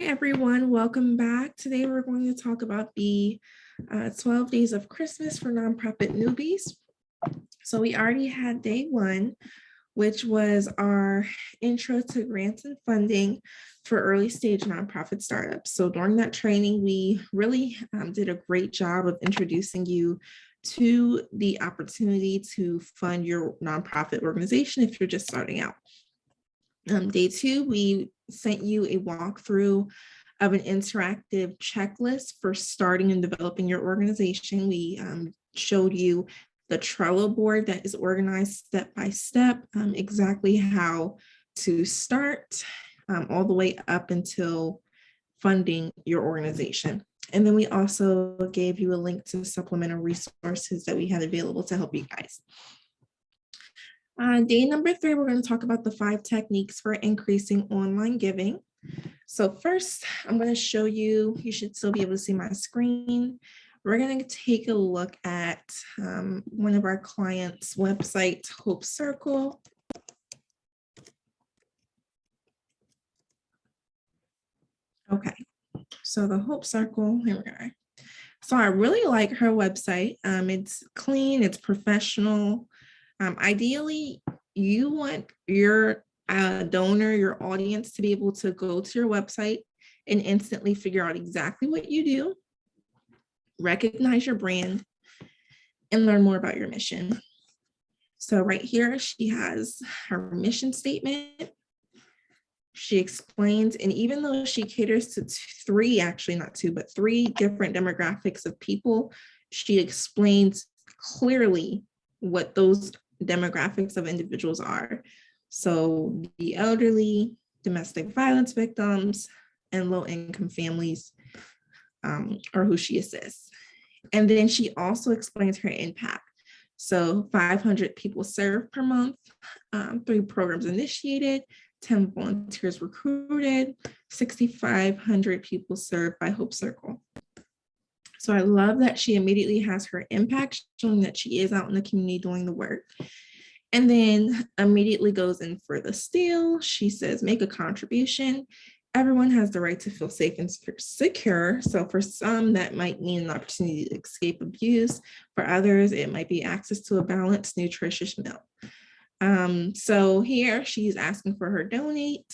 Hi, everyone. Welcome back. Today, we're going to talk about the 12 days of Christmas for nonprofit newbies. So we already had day one, which was our intro to grants and funding for early stage nonprofit startups. So during that training, we really did a great job of introducing you to the opportunity to fund your nonprofit organization if you're just starting out. Day two, we sent you a walkthrough of an interactive checklist for starting and developing your organization. We showed you the Trello board that is organized step by step, exactly how to start all the way up until funding your organization. And then we also gave you a link to supplemental resources that we had available to help you guys. Day number 3, we're going to talk about the 5 techniques for increasing online giving. So first, I'm going to show you, you should still be able to see my screen. We're going to take a look at one of our clients' website, Hope Circle. Okay, so the Hope Circle, here we are. So I really like her website. It's clean, it's professional. Ideally, you want your donor, your audience to be able to go to your website and instantly figure out exactly what you do, recognize your brand, and learn more about your mission. So right here, she has her mission statement. She explains, and even though she caters to 3, actually not 2, but 3 different demographics of people, she explains clearly what those demographics of individuals are. So the elderly, domestic violence victims, and low-income families are who she assists. And then she also explains her impact. So 500 people served per month, 3 programs initiated, 10 volunteers recruited, 6,500 people served by Hope Circle. So I love that she immediately has her impact, showing that she is out in the community doing the work. And then immediately goes in for the steal. She says, make a contribution. Everyone has the right to feel safe and secure. So for some, that might mean an opportunity to escape abuse. For others, it might be access to a balanced, nutritious meal. So here she's asking for her donate.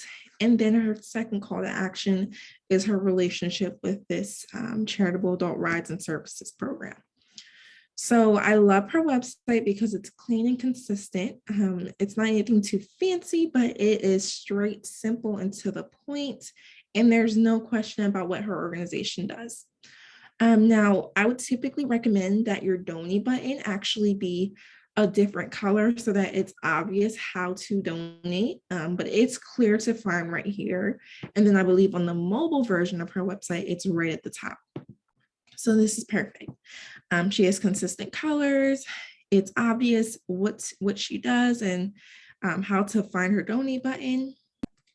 And then her second call to action is her relationship with this charitable adult rides and services program. So I love her website because it's clean and consistent. It's not anything too fancy, but it is straight, simple, and to the point. And there's no question about what her organization does. Now, I would typically recommend that your donate button actually be a different color so that it's obvious how to donate, but it's clear to find right here. And then I believe on the mobile version of her website, it's right at the top. So this is perfect. She has consistent colors. It's obvious what she does and how to find her donate button.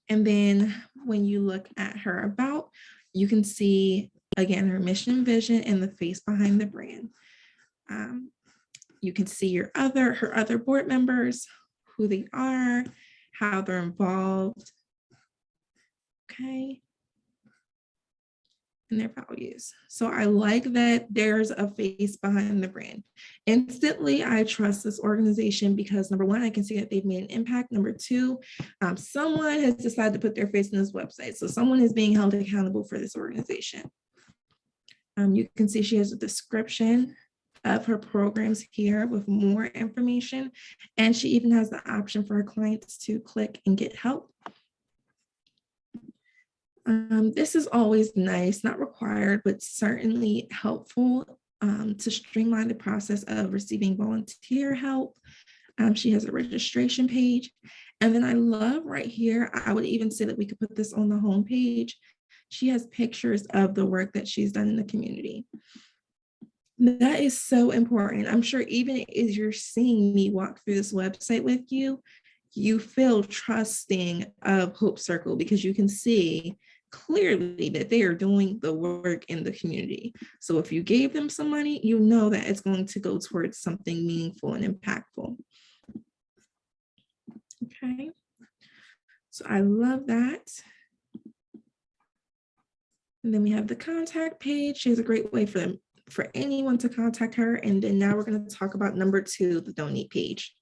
And then when you look at her about, you can see, again, her mission, vision, and the face behind the brand. You can see her other board members, who they are, how they're involved. Okay. And their values. So I like that there's a face behind the brand. Instantly, I trust this organization because number 1, I can see that they've made an impact. Number 2, someone has decided to put their face on this website. So someone is being held accountable for this organization. You can see she has a description of her programs here with more information. And she even has the option for her clients to click and get help. This is always nice, not required, but certainly helpful to streamline the process of receiving volunteer help. She has a registration page. And then I love right here, I would even say that we could put this on the homepage. She has pictures of the work that she's done in the community. That is so important. I'm sure even as you're seeing me walk through this website with you, you feel trusting of Hope Circle because you can see clearly that they are doing the work in the community. So if you gave them some money, you know that it's going to go towards something meaningful and impactful. Okay, so I love that. And then we have the contact page. She has a great way for anyone to contact her. And then now we're going to talk about number 2, the donate page.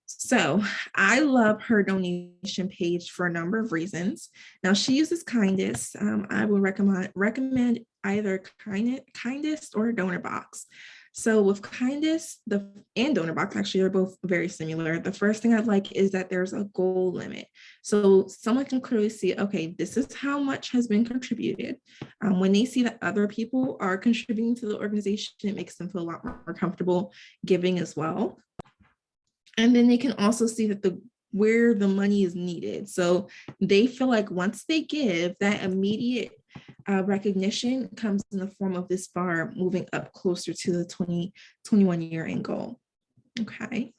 So I love her donation page for a number of reasons. Now she uses Kindest. I would recommend either Kindest or Donor Box. So with Kindest and Donor Box, actually, they're both very similar. The first thing I like is that there's a goal limit. So someone can clearly see, okay, this is how much has been contributed. When they see that other people are contributing to the organization, it makes them feel a lot more comfortable giving as well. And then they can also see that where the money is needed. So they feel like once they give, that immediate recognition comes in the form of this bar moving up closer to the 2021 year end goal. Okay.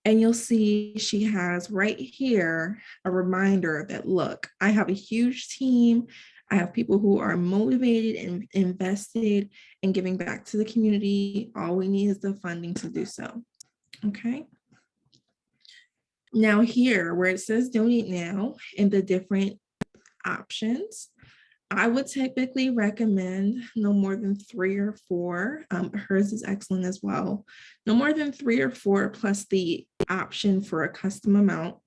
And you'll see she has right here a reminder that, look, I have a huge team. I have people who are motivated and invested in giving back to the community. All we need is the funding to do so. Okay. Now here, where it says donate now and the different options, I would typically recommend no more than 3 or 4. Hers is excellent as well. No more than 3 or 4 plus the option for a custom amount.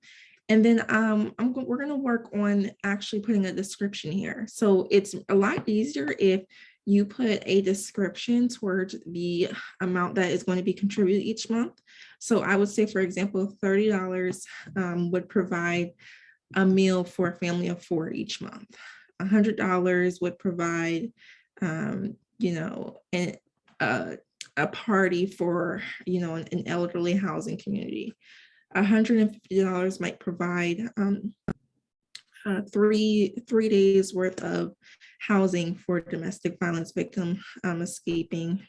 And then we're going to work on actually putting a description here. So it's a lot easier if you put a description towards the amount that is going to be contributed each month. So I would say, for example, $30 would provide a meal for a family of 4 each month. $100 would provide, a party for, an elderly housing community. $150 might provide 3 days worth of housing for a domestic violence victim escaping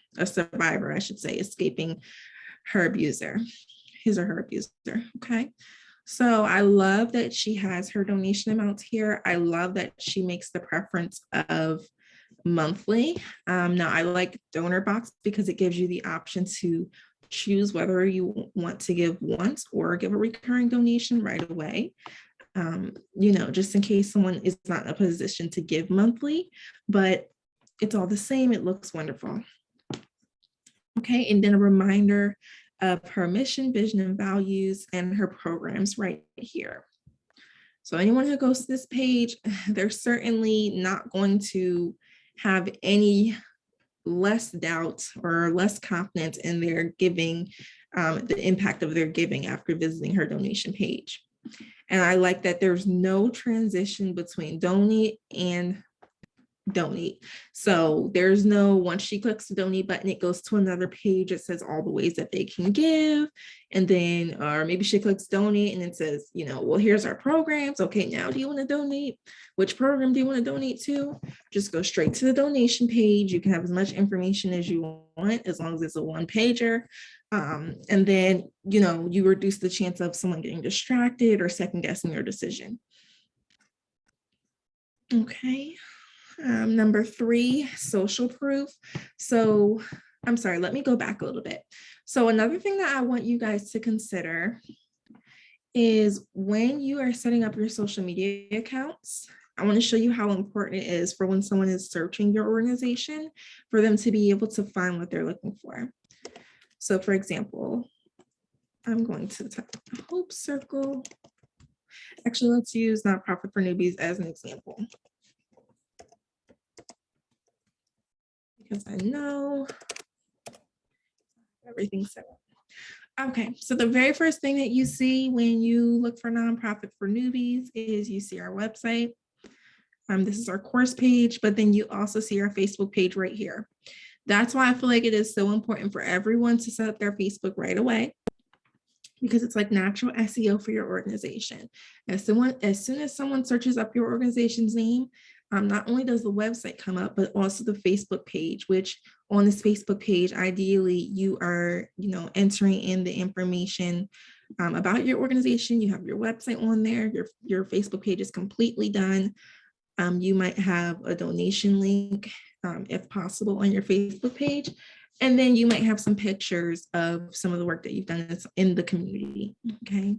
her abuser, his or her abuser. Okay. So I love that she has her donation amounts here. I love that she makes the preference of monthly. Now I like Donor Box because it gives you the option to choose whether you want to give once or give a recurring donation right away. Just in case someone is not in a position to give monthly, but it's all the same. It looks wonderful. Okay, and then a reminder of her mission, vision, and values, and her programs right here. So anyone who goes to this page, they're certainly not going to have any less doubt or less confidence in their giving, the impact of their giving after visiting her donation page. And I like that there's no transition between donate and donate. So there's no, once she clicks the donate button, it goes to another page that says all the ways that they can give. And then, or maybe she clicks donate and it says, well, here's our programs. Okay, now do you want to donate? Which program do you want to donate to? Just go straight to the donation page. You can have as much information as you want, as long as it's a 1-pager. And then, you reduce the chance of someone getting distracted or second guessing your decision. Okay. Number 3, social proof. So I'm sorry, let me go back a little bit. So another thing that I want you guys to consider is when you are setting up your social media accounts, I want to show you how important it is for when someone is searching your organization for them to be able to find what they're looking for. So for example, I'm going to type Hope Circle. Actually, let's use Nonprofit for Newbies as an example, because I know everything's set up. Okay, so the very first thing that you see when you look for Nonprofit for Newbies is you see our website. This is our course page, but then you also see our Facebook page right here. That's why I feel like it is so important for everyone to set up their Facebook right away, because it's like natural SEO for your organization. As soon as someone searches up your organization's name, not only does the website come up, but also the Facebook page, which on this Facebook page, ideally you are, entering in the information about your organization. You have your website on there, your Facebook page is completely done. You might have a donation link, if possible, on your Facebook page. And then you might have some pictures of some of the work that you've done in the community. Okay,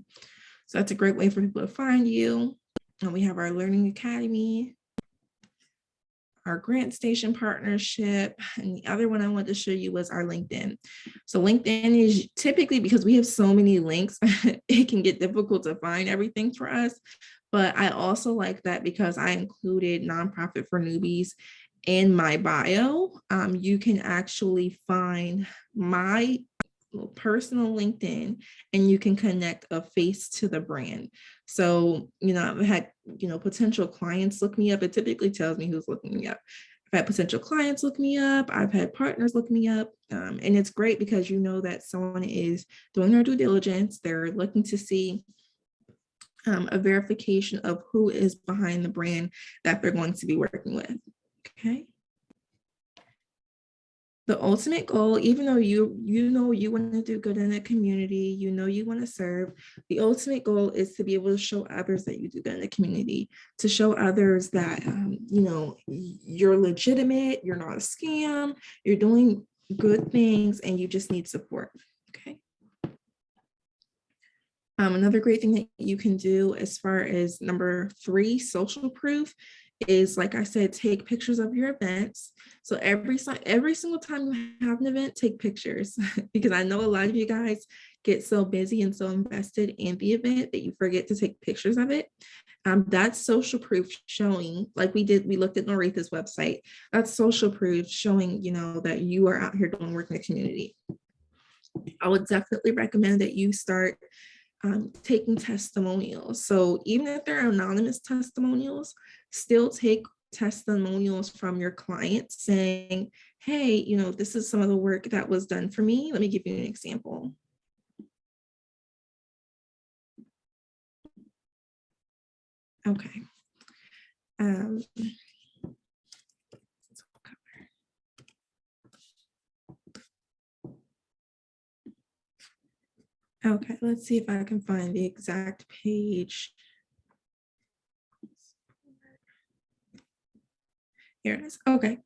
so that's a great way for people to find you. And we have our Learning Academy. our Grant Station partnership. And the other one I wanted to show you was our LinkedIn. So LinkedIn is typically, because we have so many links, it can get difficult to find everything for us. But I also like that because I included Nonprofit for Newbies in my bio. You can actually find my personal LinkedIn and you can connect a face to the brand. So, I've had, potential clients look me up. It typically tells me who's looking me up. I've had potential clients look me up. I've had partners look me up. And it's great because you know that someone is doing their due diligence. They're looking to see a verification of who is behind the brand that they're going to be working with. Okay. The ultimate goal, even though you want to do good in the community, you want to serve, the ultimate goal is to be able to show others that you do good in the community, to show others that, you're legitimate, you're not a scam, you're doing good things, and you just need support. Okay. Another great thing that you can do as far as number 3, social proof, is, like I said, take pictures of your events. So every single time you have an event, take pictures because I know a lot of you guys get so busy and so invested in the event that you forget to take pictures of it. That's social proof showing, like we looked at Noretha's website. That's social proof showing, that you are out here doing work in the community. I would definitely recommend that you start taking testimonials. So even if they're anonymous testimonials, still take testimonials from your clients saying, hey, this is some of the work that was done for me. Let me give you an example. Okay. Okay, let's see if I can find the exact page. Here it is. Okay.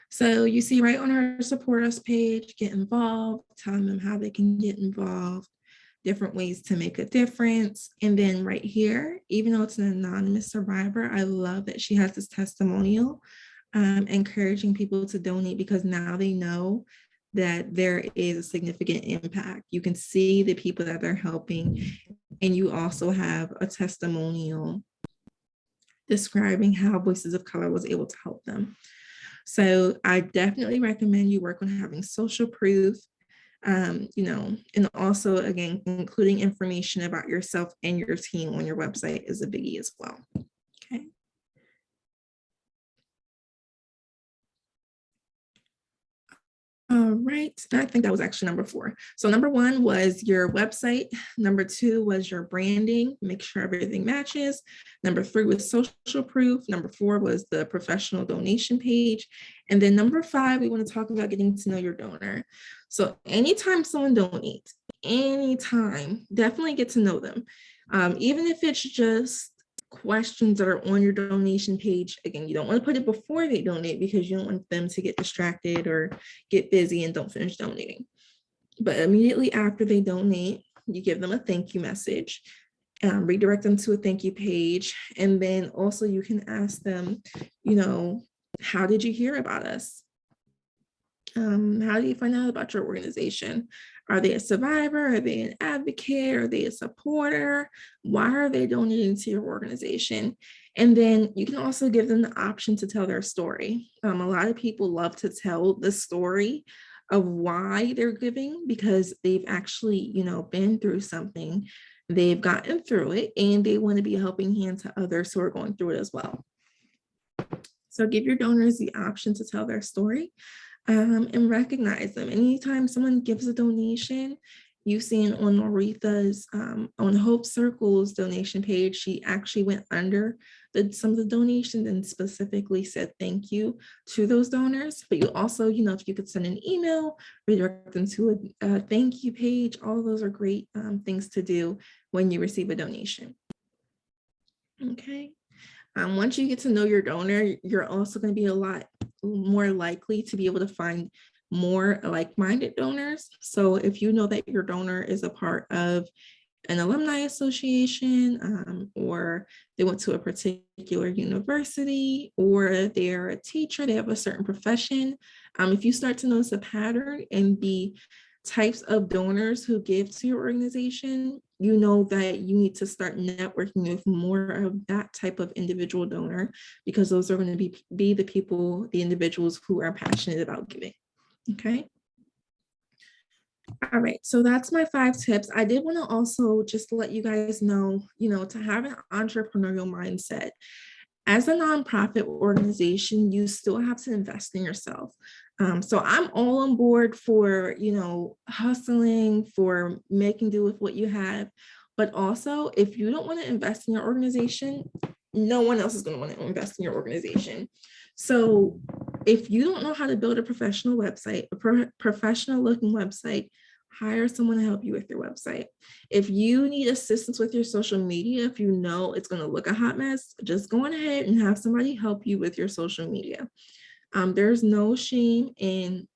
So you see right on our support us page, get involved, telling them how they can get involved, different ways to make a difference. And then right here, even though it's an anonymous survivor, I love that she has this testimonial encouraging people to donate because now they know that there is a significant impact. You can see the people that they're helping, and you also have a testimonial describing how Voices of Color was able to help them. So I definitely recommend you work on having social proof, and also, again, including information about yourself and your team on your website is a biggie as well. Okay. All right, I think that was actually number 4. So number 1 was your website. Number 2 was your branding, make sure everything matches. Number 3 was social proof. Number 4 was the professional donation page. And then number 5, we want to talk about getting to know your donor. So anytime someone donates, definitely get to know them. Even if it's just questions that are on your donation page. Again, you don't want to put it before they donate because you don't want them to get distracted or get busy and don't finish donating. But immediately after they donate, you give them a thank you message, redirect them to a thank you page. And then also you can ask them, how did you hear about us? How do you find out about your organization? Are they a survivor? Are they an advocate? Are they a supporter? Why are they donating to your organization? And then you can also give them the option to tell their story. A lot of people love to tell the story of why they're giving because they've actually, been through something, they've gotten through it, and they want to be a helping hand to others who are going through it as well. So give your donors the option to tell their story. And recognize them. Anytime someone gives a donation, you've seen on Noretha's, on Hope Circle's donation page, she actually went under some of the donations and specifically said thank you to those donors. But you also, if you could send an email, redirect them to a thank you page, all of those are great things to do when you receive a donation. Okay. Once you get to know your donor, you're also going to be a lot more likely to be able to find more like-minded donors. So if you know that your donor is a part of an alumni association, or they went to a particular university, or they're a teacher, they have a certain profession. If you start to notice a pattern in the types of donors who give to your organization, you know that you need to start networking with more of that type of individual donor, because those are going to be the people, the individuals who are passionate about giving. Okay. All right, so that's my 5 tips. I did want to also just let you guys know, to have an entrepreneurial mindset. As a nonprofit organization, you still have to invest in yourself. So I'm all on board for, hustling, for making do with what you have. But also, if you don't want to invest in your organization, no one else is going to want to invest in your organization. So if you don't know how to build a professional website, a professional looking website, hire someone to help you with your website. If you need assistance with your social media, if you know it's going to look a hot mess, just go on ahead and have somebody help you with your social media. There's no shame in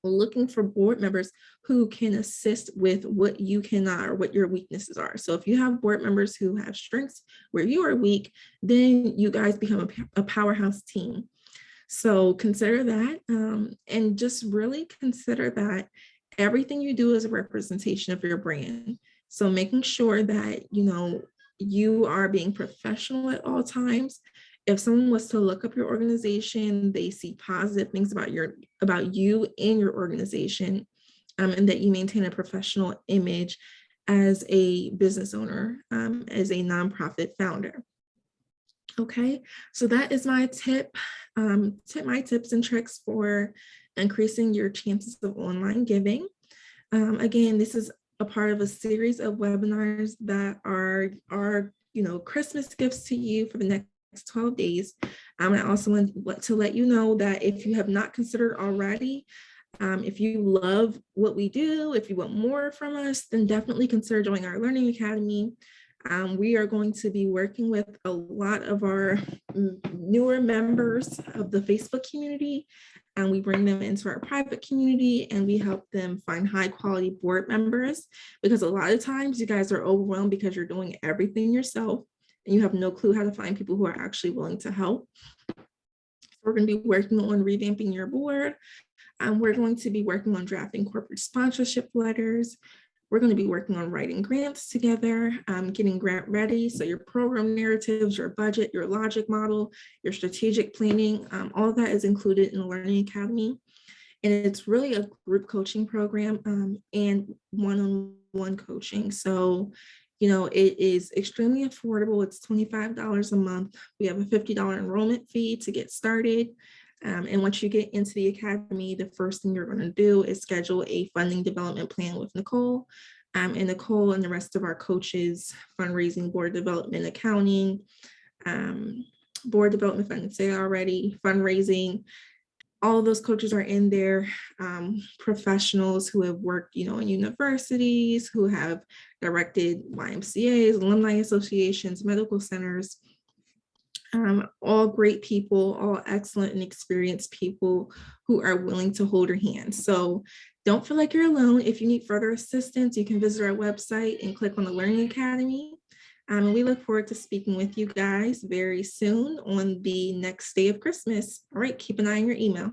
looking for board members who can assist with what you cannot or what your weaknesses are. So if you have board members who have strengths where you are weak, then you guys become a powerhouse team. So consider that, and just really consider that everything you do is a representation of your brand. So making sure that, you are being professional at all times. If someone was to look up your organization, they see positive things about you and your organization, and that you maintain a professional image as a business owner, as a nonprofit founder. Okay, so that is my my tips and tricks for increasing your chances of online giving. Again, this is a part of a series of webinars that are Christmas gifts to you for the next 12 days. I also want to let you know that if you have not considered already, if you love what we do, if you want more from us, then definitely consider joining our Learning Academy. We are going to be working with a lot of our newer members of the Facebook community, and we bring them into our private community and we help them find high quality board members, because a lot of times you guys are overwhelmed because you're doing everything yourself and you have no clue how to find people who are actually willing to help. We're going to be working on revamping your board. We're going to be working on drafting corporate sponsorship letters. We're going to be working on writing grants together, getting grant ready. So your program narratives, your budget, your logic model, your strategic planning, all of that is included in the Learning Academy. And it's really a group coaching program and one-on-one coaching. So, it is extremely affordable. It's $25 a month. We have a $50 enrollment fee to get started. And once you get into the academy, the first thing you're going to do is schedule a funding development plan with Nicole. And Nicole and the rest of our coaches, fundraising, board development, accounting, board development, if I didn't say already, fundraising, all of those coaches are in there, professionals who have worked, in universities, who have directed YMCAs, alumni associations, medical centers, all great people, all excellent and experienced people who are willing to hold your hand. So don't feel like you're alone. If you need further assistance, you can visit our website and click on the Learning Academy. And we look forward to speaking with you guys very soon on the next day of Christmas. All right, keep an eye on your email.